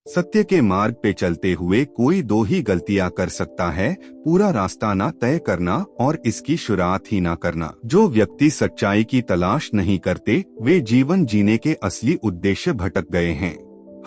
सत्य के मार्ग पे चलते हुए कोई दो ही गलतियां कर सकता है, पूरा रास्ता ना तय करना और इसकी शुरुआत ही ना करना। जो व्यक्ति सच्चाई की तलाश नहीं करते, वे जीवन जीने के असली उद्देश्य भटक गए हैं।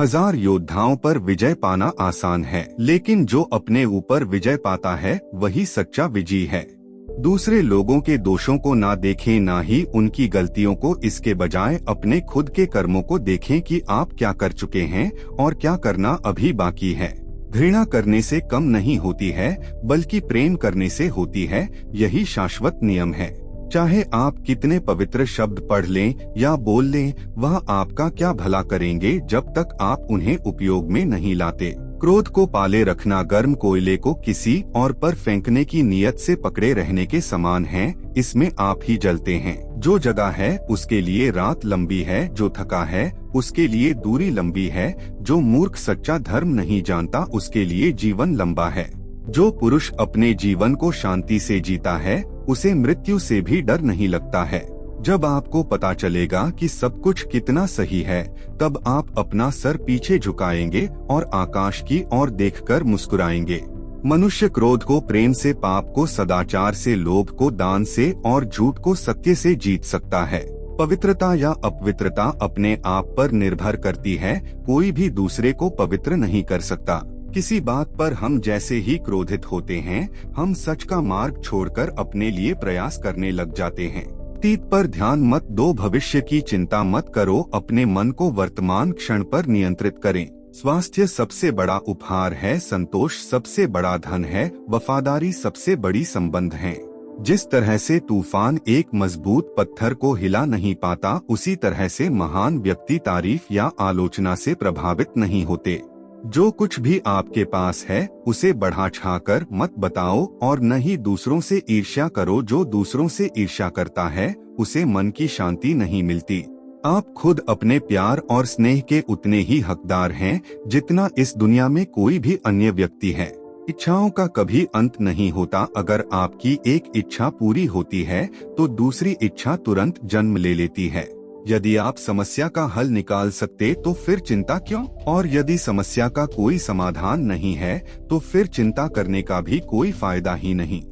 हजार योद्धाओं पर विजय पाना आसान है, लेकिन जो अपने ऊपर विजय पाता है वही सच्चा विजयी है। दूसरे लोगों के दोषों को ना देखें, ना ही उनकी गलतियों को, इसके बजाय अपने खुद के कर्मों को देखें कि आप क्या कर चुके हैं और क्या करना अभी बाकी है। घृणा करने से कम नहीं होती है, बल्कि प्रेम करने से होती है। यही शाश्वत नियम है। चाहे आप कितने पवित्र शब्द पढ़ लें या बोल लें, वह आपका क्या भला करेंगे जब तक आप उन्हें उपयोग में नहीं लाते। क्रोध को पाले रखना गर्म कोयले को किसी और पर फेंकने की नीयत से पकड़े रहने के समान है। इसमें आप ही जलते हैं। जो जगा है उसके लिए रात लंबी है, जो थका है उसके लिए दूरी लंबी है। जो मूर्ख सच्चा धर्म नहीं जानता, उसके लिए जीवन लंबा है। जो पुरुष अपने जीवन को शांति से जीता है, उसे मृत्यु से भी डर नहीं लगता है। जब आपको पता चलेगा कि सब कुछ कितना सही है, तब आप अपना सर पीछे झुकाएंगे और आकाश की ओर देखकर मुस्कुराएंगे। मनुष्य क्रोध को प्रेम से, पाप को सदाचार से, लोभ को दान से और झूठ को सत्य से जीत सकता है। पवित्रता या अपवित्रता अपने आप पर निर्भर करती है। कोई भी दूसरे को पवित्र नहीं कर सकता। किसी बात पर हम जैसे ही क्रोधित होते हैं, हम सच का मार्ग छोड़कर अपने लिए प्रयास करने लग जाते हैं। अतीत पर ध्यान मत दो, भविष्य की चिंता मत करो, अपने मन को वर्तमान क्षण पर नियंत्रित करें। स्वास्थ्य सबसे बड़ा उपहार है, संतोष सबसे बड़ा धन है, वफादारी सबसे बड़ी संबंध है। जिस तरह से तूफान एक मजबूत पत्थर को हिला नहीं पाता, उसी तरह से महान व्यक्ति तारीफ या आलोचना से प्रभावित नहीं होते। जो कुछ भी आपके पास है उसे बढ़ा चढ़ाकर मत बताओ और न ही दूसरों से ईर्ष्या करो। जो दूसरों से ईर्ष्या करता है उसे मन की शांति नहीं मिलती। आप खुद अपने प्यार और स्नेह के उतने ही हकदार हैं जितना इस दुनिया में कोई भी अन्य व्यक्ति है। इच्छाओं का कभी अंत नहीं होता। अगर आपकी एक इच्छा पूरी होती है तो दूसरी इच्छा तुरंत जन्म ले लेती है। यदि आप समस्या का हल निकाल सकते तो फिर चिंता क्यों? और यदि समस्या का कोई समाधान नहीं है तो फिर चिंता करने का भी कोई फायदा ही नहीं।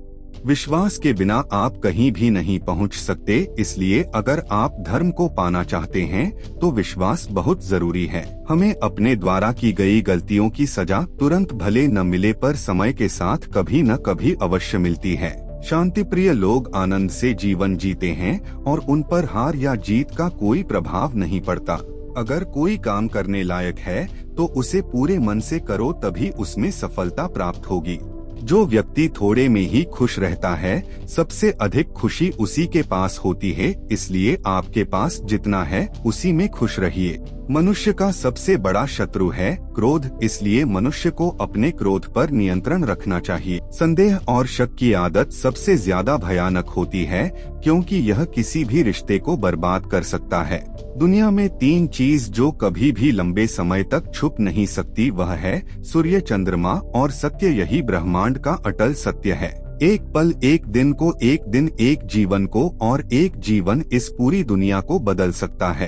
विश्वास के बिना आप कहीं भी नहीं पहुंच सकते। इसलिए अगर आप धर्म को पाना चाहते हैं तो विश्वास बहुत जरूरी है। हमें अपने द्वारा की गई गलतियों की सजा तुरंत भले न मिले, पर समय के साथ कभी न कभी अवश्य मिलती है। शांति प्रिय लोग आनंद से जीवन जीते हैं और उन पर हार या जीत का कोई प्रभाव नहीं पड़ता। अगर कोई काम करने लायक है तो उसे पूरे मन से करो, तभी उसमें सफलता प्राप्त होगी। जो व्यक्ति थोड़े में ही खुश रहता है, सबसे अधिक खुशी उसी के पास होती है। इसलिए आपके पास जितना है उसी में खुश रहिए। मनुष्य का सबसे बड़ा शत्रु है क्रोध, इसलिए मनुष्य को अपने क्रोध पर नियंत्रण रखना चाहिए। संदेह और शक की आदत सबसे ज्यादा भयानक होती है, क्योंकि यह किसी भी रिश्ते को बर्बाद कर सकता है। दुनिया में 3 चीज जो कभी भी लंबे समय तक छुप नहीं सकती, वह है सूर्य, चंद्रमा और सत्य। यही ब्रह्मांड का अटल सत्य है। एक पल, एक दिन को, एक दिन एक जीवन को, और एक जीवन इस पूरी दुनिया को बदल सकता है।